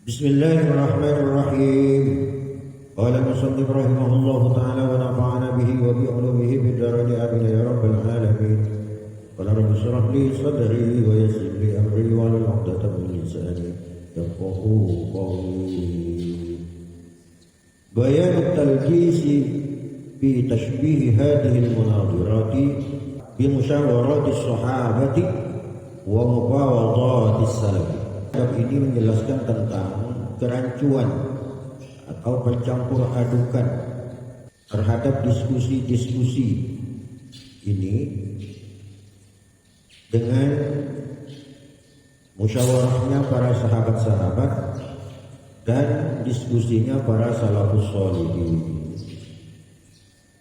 Bismillahirrahmanirrahim. Qala al-musannif rahimahullahu ta'ala wa nafa'ana bihi wa bi 'ulumihi fid dharain amin ya rabbal alamin. Qala rabbi shrah li sadri wa yassir li amri wa hlul 'uqdatam min lisani yafqahu qawli. Bayan at-talqis fi tashbih hadhihi al-munadharati bi musyawarati as-sahabati wa mufawadati as-salaf. Bab ini menjelaskan tentang kerancuan atau pencampur adukan terhadap diskusi-diskusi ini dengan musyawarahnya para sahabat-sahabat dan diskusinya para salafus sholihin.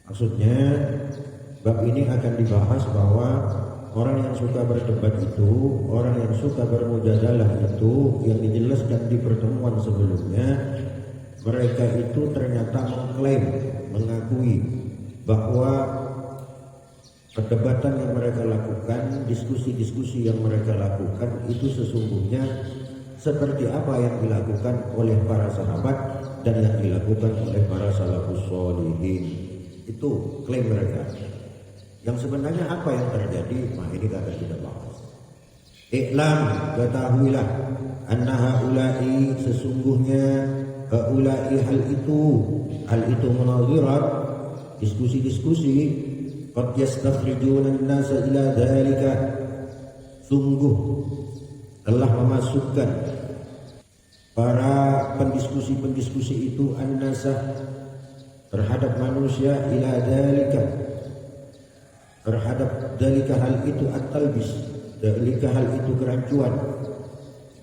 Maksudnya bab ini akan dibahas bahwa orang yang suka berdebat itu, orang yang suka bermujadalah itu, yang dijelaskan di pertemuan sebelumnya, mereka itu ternyata mengklaim, mengakui bahwa perdebatan yang mereka lakukan, diskusi-diskusi yang mereka lakukan itu sesungguhnya seperti apa yang dilakukan oleh para sahabat dan yang dilakukan oleh para salafus sholihin. Itu klaim mereka. Yang sebenarnya apa yang terjadi? Nah, ini akan kita bahas. Iklam, ketahuilah, anna haula'i, sesungguhnya haula'i, hal itu munadhirat, diskusi-diskusi, qad yastakhrijuna an-nasa ila dhalika, sungguh telah memasukkan para pendiskusi-pendiskusi itu an-nasa, terhadap manusia, ila dhalika, terhadap dalika hal itu at-talbis, dalika hal itu kerancuan,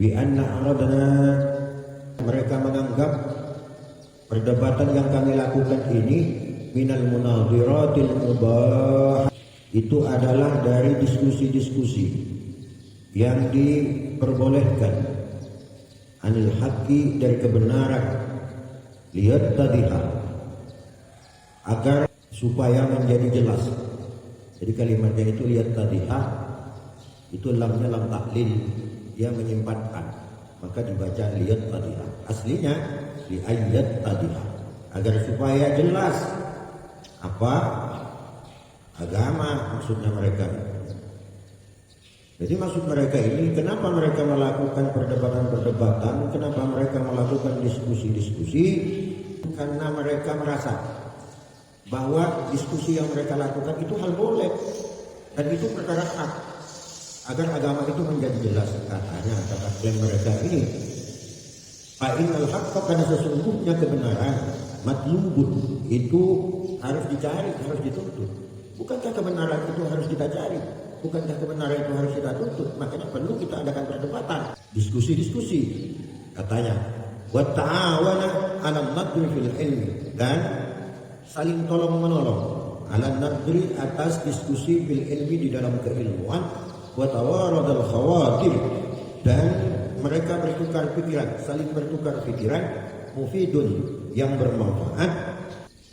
bi anna aradna, mereka menganggap perdebatan yang kami lakukan ini minal munadhiratil mubah, itu adalah dari diskusi-diskusi yang diperbolehkan, anil haqqi, dari kebenaran, lihat tadiha, agar supaya menjadi jelas. Jadi kalimatnya itu lihat tadiha, itu lamnya lam taklil, dia menyimpankan, maka dibaca lihat tadiha. Aslinya li ayat tadiha, agar supaya jelas apa agama maksudnya mereka. Jadi maksud mereka ini, kenapa mereka melakukan perdebatan-perdebatan, kenapa mereka melakukan diskusi-diskusi? Karena mereka merasa bahwa diskusi yang mereka lakukan itu hal boleh dan itu perkara hak, agar agama itu menjadi jelas. Katanya, kata klaim mereka ini, fa'inal haqqa, karena sesungguhnya kebenaran, matlubun, itu harus dicari, harus dituntut. Bukankah kebenaran itu harus kita cari? Bukankah kebenaran itu harus kita tuntut? Makanya perlu kita adakan perdebatan, diskusi-diskusi. Katanya, wa ta'awana 'alal nadri fil ilmi, dan saling tolong menolong, ala nadri, atas diskusi bil ilmi, di dalam keilmuan, wa tawaradul khawatir, dan mereka bertukar pikiran, saling bertukar pikiran, mufidun, yang bermanfaat,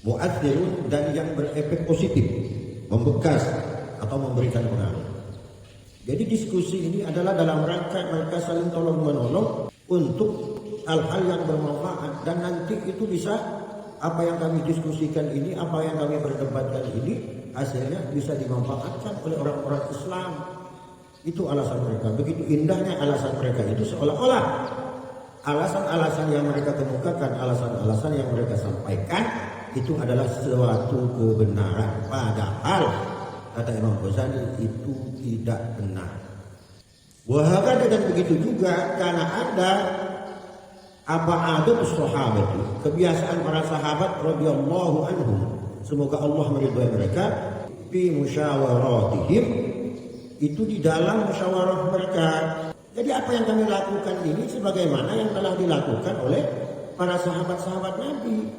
mu'athirun, dan yang berefek positif, membekas atau memberikan pengaruh. Jadi diskusi ini adalah dalam rangka mereka saling tolong menolong untuk hal-hal yang bermanfaat, dan nanti itu bisa, apa yang kami diskusikan ini, apa yang kami perdebatkan ini, hasilnya bisa dimanfaatkan oleh orang-orang Islam. Itu alasan mereka. Begitu indahnya alasan mereka itu, seolah-olah alasan-alasan yang mereka kemukakan, alasan-alasan yang mereka sampaikan itu adalah suatu kebenaran. Padahal kata Imam Ghazali itu tidak benar. Wahakata, dan begitu juga karena ada apa adab sahabat, kebiasaan para sahabat radhiyallahu anhum, semoga Allah meridhai mereka, fi musyawaratihim, itu di dalam musyawarah mereka. Jadi apa yang kami lakukan ini sebagaimana yang telah dilakukan oleh para sahabat-sahabat Nabi.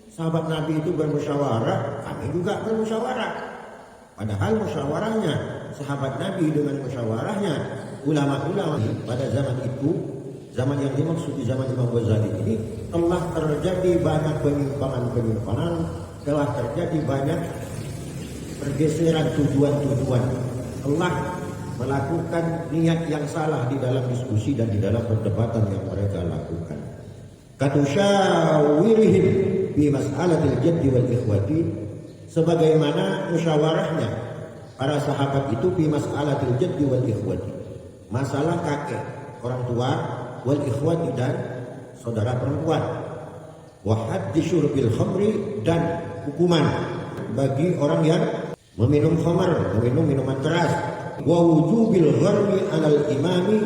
Sahabat Nabi itu bermusyawarah, kami juga bermusyawarah. Padahal musyawarahnya sahabat Nabi dengan musyawarahnya ulama-ulama pada zaman itu, zaman yang dimaksud di zaman Imam Ghazali ini, telah terjadi banyak penyimpangan-penyimpangan, telah terjadi banyak pergeseran tujuan-tujuan, telah melakukan niat yang salah di dalam diskusi dan di dalam perdebatan yang mereka lakukan. Katusyawirihim fi mas'alatil jaddi wal ikhwati, sebagaimana musyawarahnya para sahabat itu fi mas'alatil jaddi wal ikhwati, masalah kakek orang tua, wal ikhwati dan saudara perempuan, wa haddi syurbil khamri, dan hukuman bagi orang yang meminum khamar, meminum minuman keras, wa wujubil gharmi 'alal imami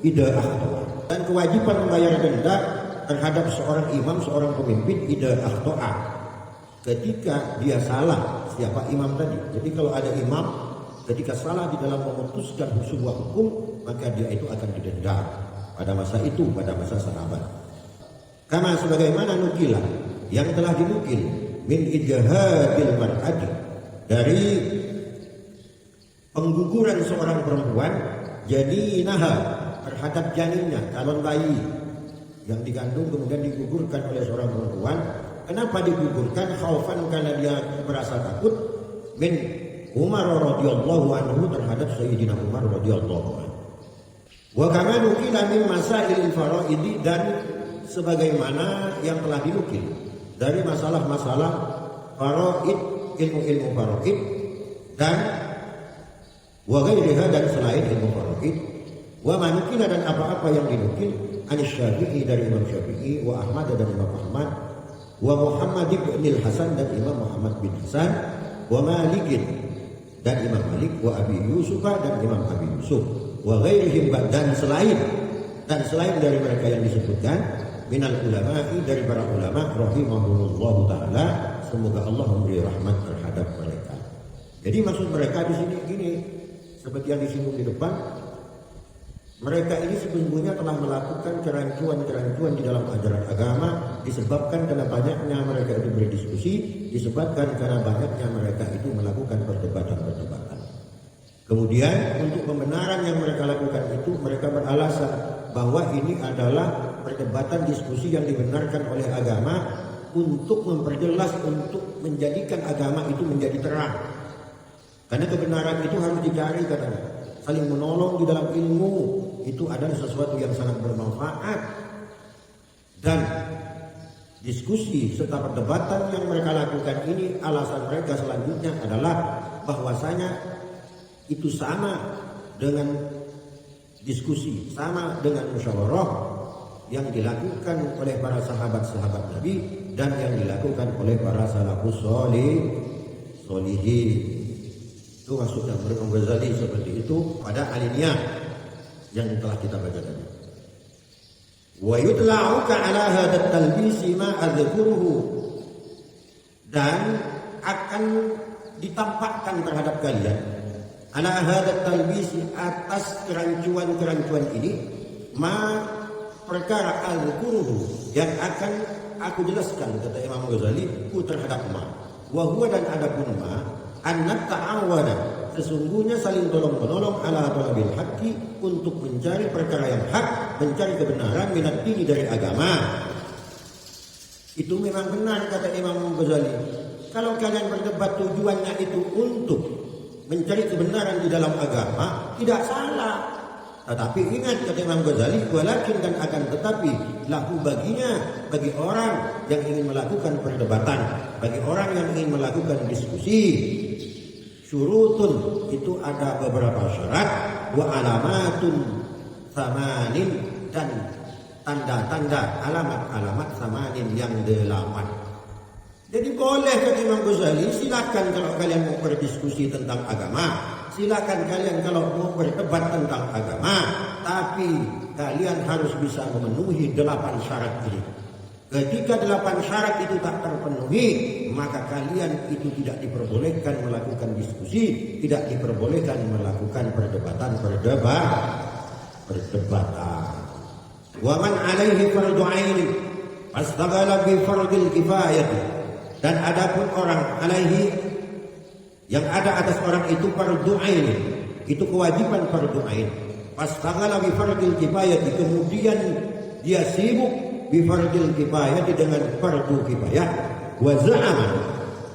idza akhta, dan kewajiban membayar denda terhadap seorang imam, seorang pemimpin idza akhta, ketika dia salah. Siapa imam tadi? Jadi kalau ada imam ketika salah di dalam memutuskan sebuah hukum, maka dia itu akan didenda pada masa itu, pada masa sahabat. Kama sebagaimana nukilah, yang telah dinukil, min ijhadil mar'ati, dari pengguguran seorang perempuan, jadi naha, terhadap janinnya, calon bayi yang digandung kemudian digugurkan oleh seorang perempuan. Kenapa digugurkan? Khaufan, karena dia merasa takut, min Umar radhiyallahu anhu, terhadap Sayyidina Umar radhiyallahu anhu. Wa kama nukila min masailil faraidi, dan sebagaimana yang telah dinukil dari masalah-masalah faraid, ilmu-ilmu faraid, dan wa ghairiha, dan selain ilmu faraid, wa manukila, dan apa-apa yang dinukil anis Syafi'i, dari Imam Syafi'i, wa Ahmad, dan Imam Ahmad, wa Muhammad ibn al-Hasan, dan Imam Muhammad bin Hasan, wa Malikin, dan Imam Malik, wa Abi Yusuf, dan Imam Abi Yusuf, wa ghairihim, dan selain dari mereka yang disebutkan, minal ulama'i, dari para ulama, rahimahullah taala, semoga Allah memberi rahmat terhadap mereka. Jadi maksud mereka di sini gini, seperti yang disinggung di depan, mereka ini sesungguhnya telah melakukan kerancuan-kerancuan di dalam ajaran agama, disebabkan karena banyaknya mereka itu berdiskusi, disebabkan karena banyaknya mereka itu melakukan perdebatan-perdebatan. Kemudian untuk pembenaran yang mereka lakukan itu, mereka beralasan bahwa ini adalah perdebatan diskusi yang dibenarkan oleh agama untuk memperjelas, untuk menjadikan agama itu menjadi terang. Karena kebenaran itu harus dicari, katanya. Saling menolong di dalam ilmu itu adalah sesuatu yang sangat bermanfaat. Dan diskusi serta perdebatan yang mereka lakukan ini, alasan mereka selanjutnya adalah bahwasanya itu sama dengan diskusi, sama dengan musyawarah yang dilakukan oleh para sahabat-sahabat Nabi dan yang dilakukan oleh para salafus solihin. Itu maksudnya Imam Ghazali seperti itu pada alinea yang telah kita baca tadi. Wa yutla'uka ala hadat talbisi ma adzkuruhu, dan akan ditampakkan terhadap kalian ala hadat talbisi, atas kerancuan-kerancuan ini, ma, perkara adzkuruhu, yang akan aku jelaskan, kata Imam Ghazali, terhadap ma. Wa huwa, dan adapun ma, annat ta'awada, sesungguhnya saling tolong-menolong ala talabil haqqi, untuk mencari perkara yang hak, mencari kebenaran, minat dini, dari agama. Itu memang benar, kata Imam Ghazali. Kalau kalian berdebat tujuannya itu untuk mencari kebenaran di dalam agama, tidak salah. Tetapi ingat, kata Imam Ghazali, walakin, dan akan tetapi, lahu, baginya, bagi orang yang ingin melakukan perdebatan, bagi orang yang ingin melakukan diskusi, syurutun, itu ada beberapa syarat, wa alamatun samanin, dan tanda-tanda, alamat-alamat samanin yang 8. Jadi boleh, kata Imam Ghazali, silakan kalau kalian mau berdiskusi tentang agama, silakan kalian kalau mau berdebat tentang agama, tapi kalian harus bisa memenuhi 8 syarat ini. Ketika 8 syarat itu tak terpenuhi, maka kalian itu tidak diperbolehkan melakukan diskusi, tidak diperbolehkan melakukan perdebatan. Wa man alaihi fardu aini fastaghala bi fardil kifayah, dan adapun orang alaihi, yang ada atas orang itu fardu aini, itu kewajiban fardu ain, fastaghala bi fardil kifayah, kemudian dia sibuk bifardil kifayah, dengan fardu kifayah, wa za'ama,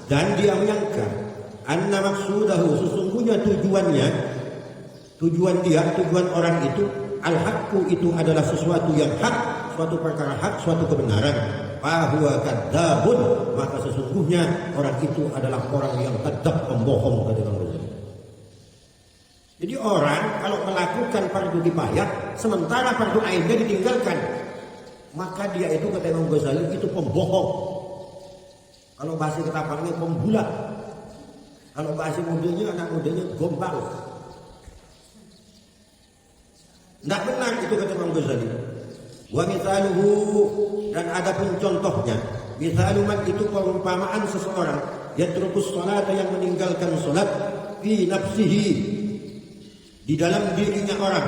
dan dia menyangka, anna maksudahu, sesungguhnya tujuan tujuan orang itu, al-haqqu, itu adalah sesuatu yang hak, suatu perkara hak, suatu kebenaran, fahuwa kadzabun, maka sesungguhnya orang itu adalah orang yang kadzab, pembohong, kata Imam Ghazali. Jadi orang kalau melakukan fardu kifayah sementara fardu ainnya ditinggalkan, maka dia itu, kata Imam Ghazali, itu pembohong. Kalau bahasa ketapangnya pembulat. Kalau bahasa mudanya, anak mudanya gombal. Tidak benar itu, kata Imam Ghazali. Wa mithaluhu, dan ada pun contohnya. Mithaluman itu perumpamaan seseorang yatrukus salat, yang meninggalkan salat, fi nafsihi, di dalam dirinya orang,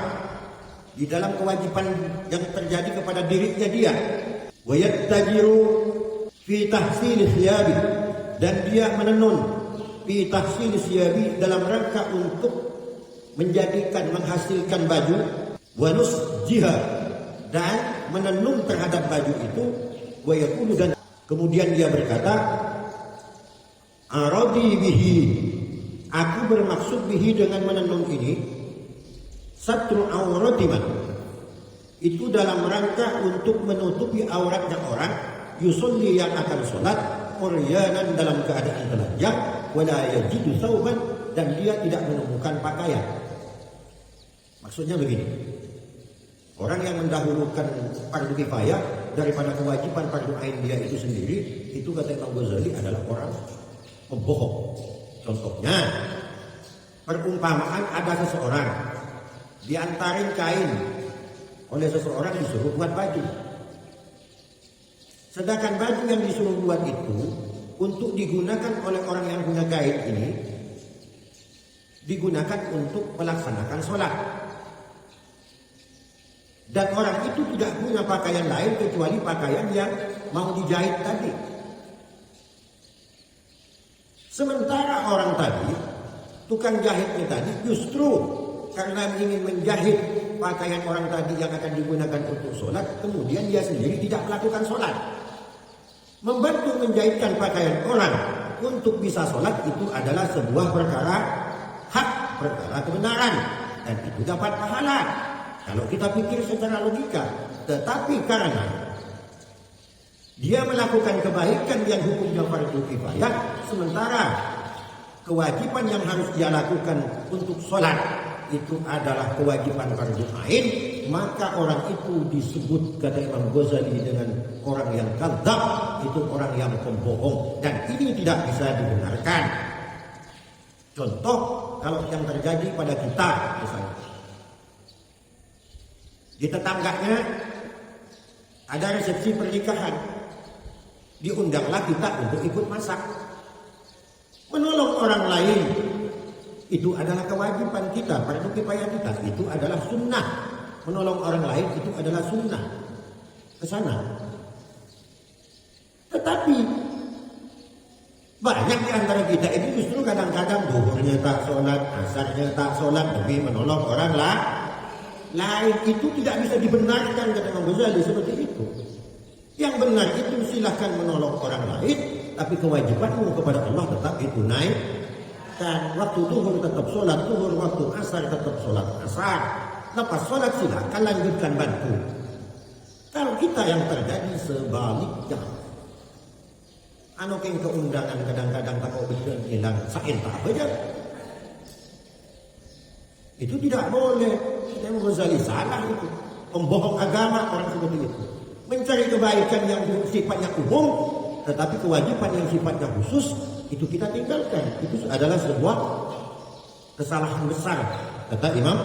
di dalam kewajiban yang terjadi kepada dirinya dia. Wa yattajiru fi tahsil thiyabi, dan dia menenun fi tahsil thiyabi, dalam rangka untuk menjadikan, menghasilkan baju. Wa nusjiha, dan menenun terhadap baju itu. Wa yaqulu, dan kemudian dia berkata, aradi bihi, aku bermaksud bihi dengan menenun ini, satru auratiman, itu dalam rangka untuk menutupi auratnya orang, yusolli, yang akan sholat, uryanan, dalam keadaan telanjang, wala yajidu thawban, dan dia tidak menemukan pakaian. Maksudnya begini, orang yang mendahulukan fardu kifayah daripada kewajiban fardu ain dia itu sendiri, itu kata Imam Ghazali adalah orang pembohong. Contohnya, perumpamaan ada seseorang diantarin kain oleh seseorang, disuruh buat baju. Sedangkan baju yang disuruh buat itu untuk digunakan oleh orang yang punya kain ini, digunakan untuk melaksanakan sholat. Dan orang itu tidak punya pakaian lain kecuali pakaian yang mau dijahit tadi. Sementara orang tadi, tukang jahitnya tadi, justru karena ingin menjahit pakaian orang tadi yang akan digunakan untuk sholat, kemudian dia sendiri tidak melakukan sholat. Membantu menjahitkan pakaian orang untuk bisa sholat itu adalah sebuah perkara hak, perkara kebenaran, dan itu dapat pahala kalau kita pikir secara logika. Tetapi karena dia melakukan kebaikan yang hukumnya fardu kifayah, sementara kewajiban yang harus dia lakukan untuk sholat itu adalah kewajiban fardu ain, maka orang itu disebut, kata Imam Ghazali, dengan orang yang kadzab, itu orang yang pembohong, dan ini tidak bisa dibenarkan. Contoh, kalau yang terjadi pada kita misalnya, di tetangganya ada resepsi pernikahan, diundanglah kita untuk ikut masak. Menolong orang lain itu adalah kewajiban kita, fardu kifayah kita, itu adalah sunnah. Menolong orang lain itu adalah sunnah ke sana. Tetapi banyak di antara kita itu justru kadang-kadang zuhurnya tak sholat, asarnya tak sholat demi menolong orang lain. Itu tidak bisa dibenarkan, kata Imam Ghazali, seperti itu. Yang benar itu silahkan menolong orang lain, tapi kewajibanmu kepada Allah tetap ditunaikan. Waktu zuhur tetap sholat zuhur, waktu asar tetap sholat asar. Lepas sholat silahkan lanjutkan bantu. Kalau kita yang terjadi sebaliknya, yang keundangan kadang-kadang tak kau bisa hilang sakit tak apa aja, itu tidak boleh. Imam Ghazali salah itu, pembohong agama orang seperti itu. Mencari kebaikan yang sifatnya umum, tetapi kewajiban yang sifatnya khusus itu kita tinggalkan. Itu adalah sebuah kesalahan besar, kata Imam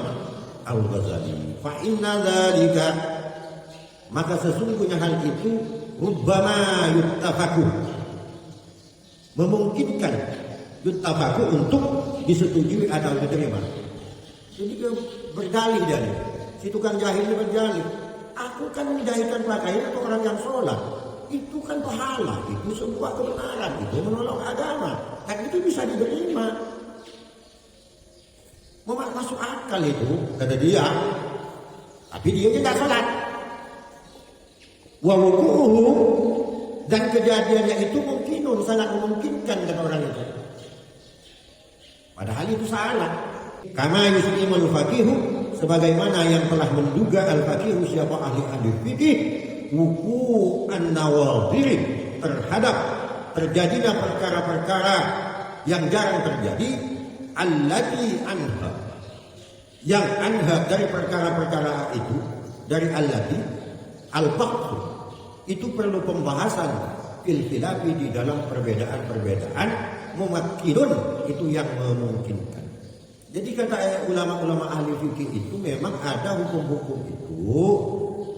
Al-Ghazali. Fa inna dzalika, maka sesungguhnya hal itu rubbama yuttafaku, memungkinkan yuttafaku untuk disetujui atau diterima. Jadi dia berdalih dari si tukang jahilnya berdalih, aku kan menjahitkan pakaian untuk orang yang sholat, itu kan pahala, itu sebuah kebenaran, itu menolong agama, dan itu bisa diterima, masuk akal itu, kata dia. Tapi dia tidak sholat. Wa wuku'uhu, dan kejadiannya itu mungkinun, sangat memungkinkan, kata orang itu. Padahal itu salah. Kama yuslimul faqihu, sebagaimana yang telah menduga al-faqihu, siapa ahli fikih, wuqu'an nawadhir, terhadap terjadinya perkara-perkara yang jarang terjadi, allati anha, yang anha dari perkara-perkara itu, dari allati al-baqtu, itu perlu pembahasan fil khilafi, di dalam perbedaan-perbedaan, mumakkidun, itu yang memungkinkan. Jadi kata ulama-ulama ahli fikih itu memang ada hukum-hukum itu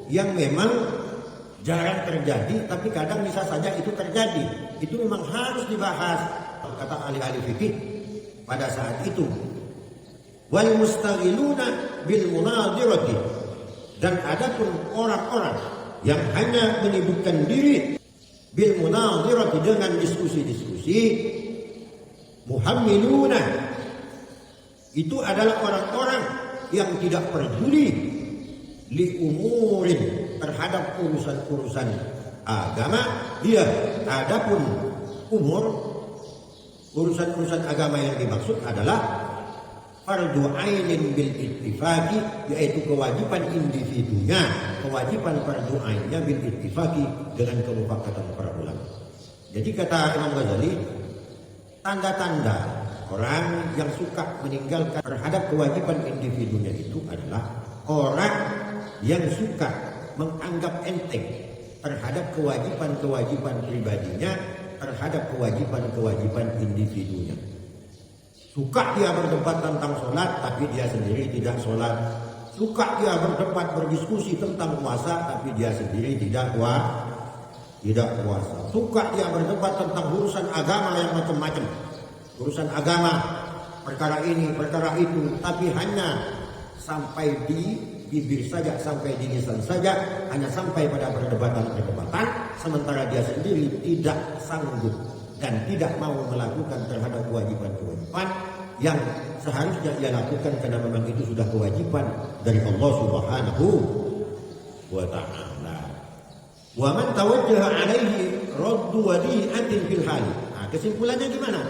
yang memang jarang terjadi, tapi kadang bisa saja itu terjadi. Itu memang harus dibahas, kata ahli-ahli fikih pada saat itu. Wal mustaghiluna bil munadhirati, dan adapun orang-orang yang hanya menyibukkan diri bil munadhirati, dengan diskusi-diskusi, muhammiluna, itu adalah orang-orang yang tidak peduli li umurin, terhadap urusan-urusan agama. Dia adapun umur, urusan-urusan agama yang dimaksud adalah fardu ainin bil ittifaqi, yaitu kewajiban individunya, kewajiban fardu ainnya bil ittifaqi, dengan kemufakatan para ulama. Jadi kata Imam Ghazali, tanda-tanda orang yang suka meninggalkan terhadap kewajiban individunya itu adalah orang yang suka menganggap enteng terhadap kewajiban-kewajiban pribadinya, terhadap kewajiban-kewajipan individunya. Suka dia berdebat tentang sholat, tapi dia sendiri tidak sholat. Suka dia berdebat, berdiskusi tentang puasa, tapi dia sendiri tidak puasa. Suka dia berdebat tentang urusan agama yang macam-macam, urusan agama, perkara ini, perkara itu, tapi hanya sampai di bibir saja, sampai di lisan saja, hanya sampai pada perdebatan-perdebatan, sementara dia sendiri tidak sanggup dan tidak mau melakukan terhadap kewajiban-kewajiban yang seharusnya ia lakukan, karena memang itu sudah kewajiban dari Allah Subhanahu wa ta'ala. Wa man tawajjaha alaihi raddu wadi'atin fil hali. Nah, kesimpulannya gimana?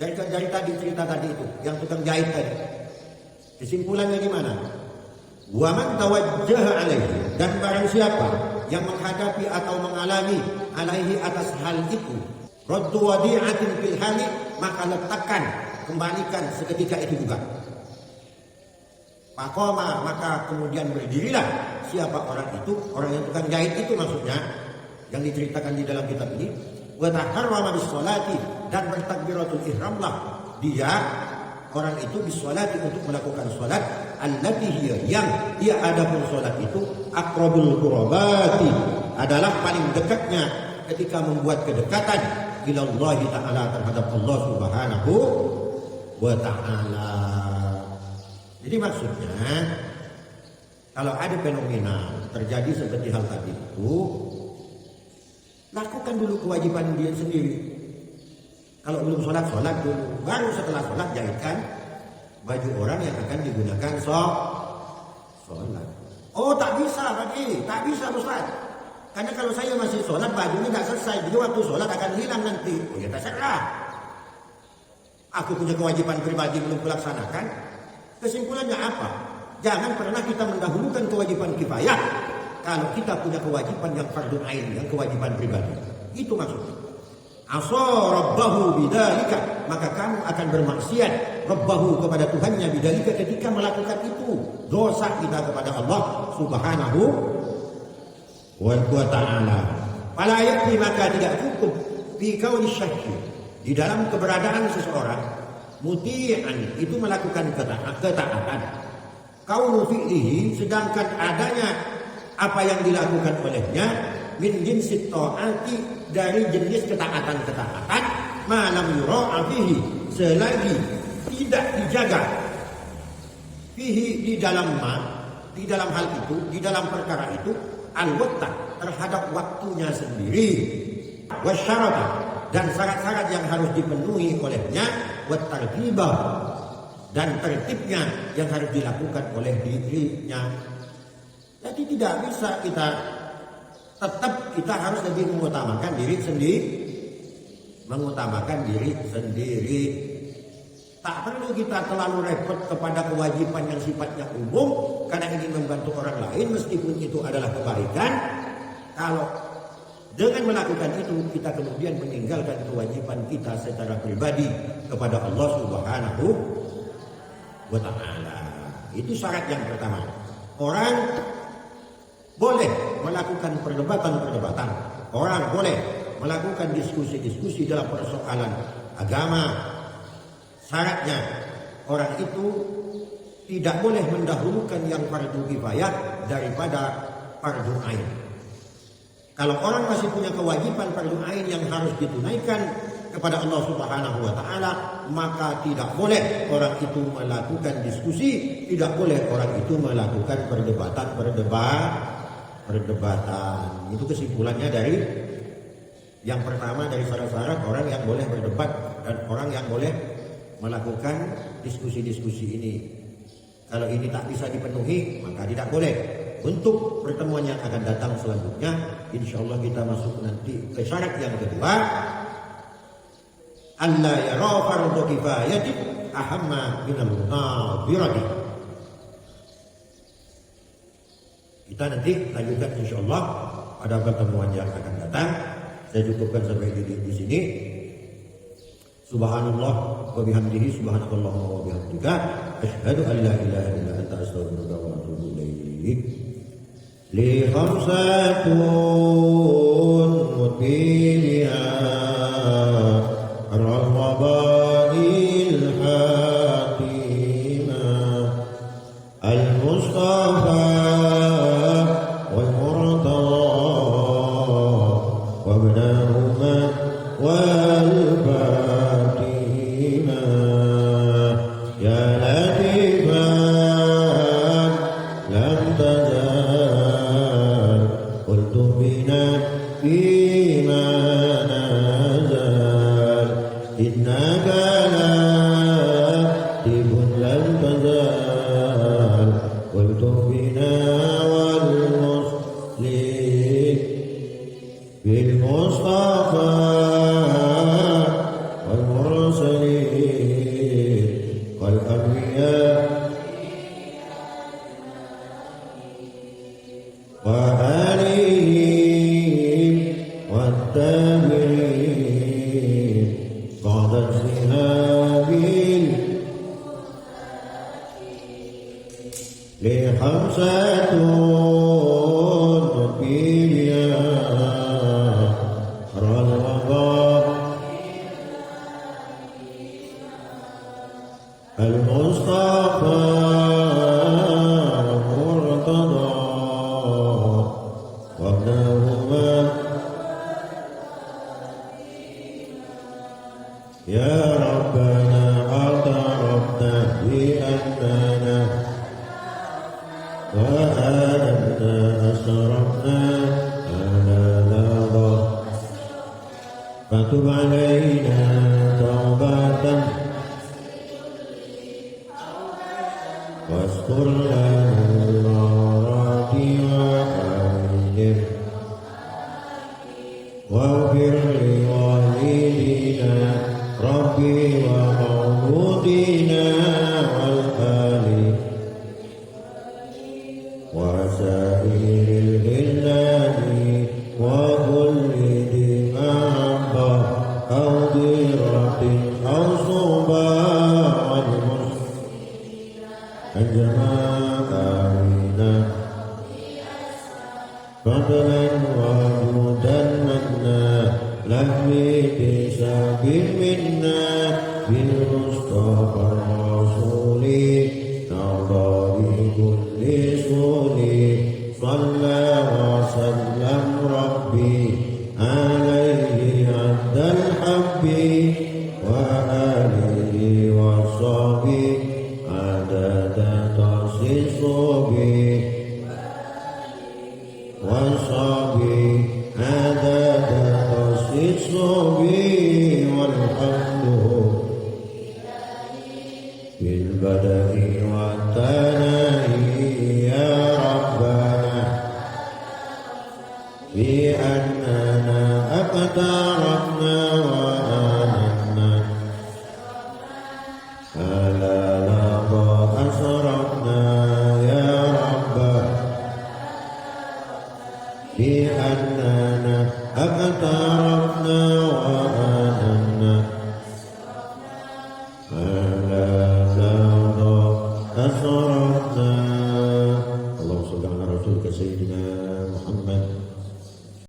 Dari tadi cerita tadi itu, yang tukang jahit tadi. Kesimpulannya gimana? Wa man tawajjaha alaihi, dan barang siapa yang menghadapi atau mengalami alaihi, atas hal itu, raddu wadi'atin fil hali, maka letakkan, kembalikan seketika itu juga. Faqama, maka kemudian berdirilah siapa orang itu, orang yang tukang jahit itu maksudnya, yang diceritakan di dalam kitab ini. Wa taharrama bis sholati, dan bertakbiratul ihramlah dia, orang itu, bis sholati, untuk melakukan sholat, allati hiya, yang dia adapun sholat itu, aqrabul qurabati, adalah paling dekatnya ketika membuat kedekatan ilallah ta'ala, terhadap Allah Subhanahu wa ta'ala. Jadi maksudnya, kalau ada fenomena terjadi seperti hal tadi itu, lakukan dulu kewajiban dia sendiri. Kalau belum sholat, sholat dulu. Baru setelah sholat, jahitkan baju orang yang akan digunakan sholat. Oh, tak bisa lagi, tak bisa Ustaz. Karena kalau saya masih sholat, bajunya tidak selesai, jadi waktu sholat akan hilang nanti. Oh ya terserah. Aku punya kewajiban pribadi belum kulaksanakan. Kesimpulannya apa? Jangan pernah kita mendahulukan kewajiban kifayah kalau kita punya kewajiban yang fardhu ain, yang kewajiban pribadi. Itu maksudnya. Asa rabbahu bidzalika, maka kamu akan bermaksiat rabbahu, kepada Tuhannya, bidzalika, ketika melakukan itu. Dosa kita kepada Allah Subhanahu wa ta'ala. Fala yakfi, maka tidak cukup fi kauni syakki, di dalam keberadaan seseorang, muti'an, itu melakukan ketaatan, kaunu fi'lihi, sedangkan adanya apa yang dilakukan olehnya, min jinsit ta'ati, dari jenis ketaatan-ketaatan, malam yura'a fihi, selagi tidak dijaga, fihi, di dalam hal itu, di dalam perkara itu, al-waqta, terhadap waktunya sendiri, wasyarata, dan syarat-syarat yang harus dipenuhi olehnya, wat-tartibah, dan tertibnya yang harus dilakukan oleh dirinya. Jadi tidak bisa kita harus lebih mengutamakan diri sendiri. Tak perlu kita terlalu repot kepada kewajiban yang sifatnya umum karena ingin membantu orang lain, meskipun itu adalah kebaikan. Kalau dengan melakukan itu kita kemudian meninggalkan kewajiban kita secara pribadi kepada Allah Subhanahu wa Ta'ala. Itu syarat yang pertama. Orang boleh melakukan perdebatan-perdebatan, orang boleh melakukan diskusi-diskusi dalam persoalan agama. Syaratnya orang itu tidak boleh mendahulukan yang fardu kifayah daripada fardu ain. Kalau orang masih punya kewajiban fardu ain yang harus ditunaikan kepada Allah Subhanahu wa Ta'ala, maka tidak boleh orang itu melakukan diskusi, tidak boleh orang itu melakukan perdebatan. Itu kesimpulannya dari yang pertama, dari syarat-syarat orang yang boleh berdebat dan orang yang boleh melakukan diskusi-diskusi ini. Kalau ini tak bisa dipenuhi, maka tidak boleh. Untuk pertemuan yang akan datang selanjutnya, insya Allah kita masuk nanti ke syarat yang kedua. Alla yara fardhu kifayati ahamma minal munadhirati. Kita nanti lanjutkan insya Allah pada pertemuan yang akan datang. Saya cukupkan sampai di sini. Subhanallah wa bihamdihi, subhanakallahumma wa bihamdika, asyhadu an la ilaha illa anta, astaghfiruka wa atubu ilaik. Li khamsatun mutbiha ar-rabail hatima al-mustafa wal murtada wa ibnahuma wal فتب علينا توبة واستر لنا العورات وآمن واغفر لوالدينا ربي ومولودينا والآل وسائر الهلال وكل ذي محبة أو ضيرة أو صبا أجمع آمنا فضلا وجودا منا لهوي بسبب منا بالمصطفى الرسول نرضى بكل سول صلى وسلم ربي عليه عد الحب وآله وصحبه عدد تخصيصه وصحبه عدد تخصيصه والحمد بالبدء والثناء يا ربنا بأننا أقترفنا وآمنا فلا لقى أسرفنا يا رب بأن فاقترفنا وآمنا فلا ترى أسرفنا. اللهم صل على رسولك سيدنا محمد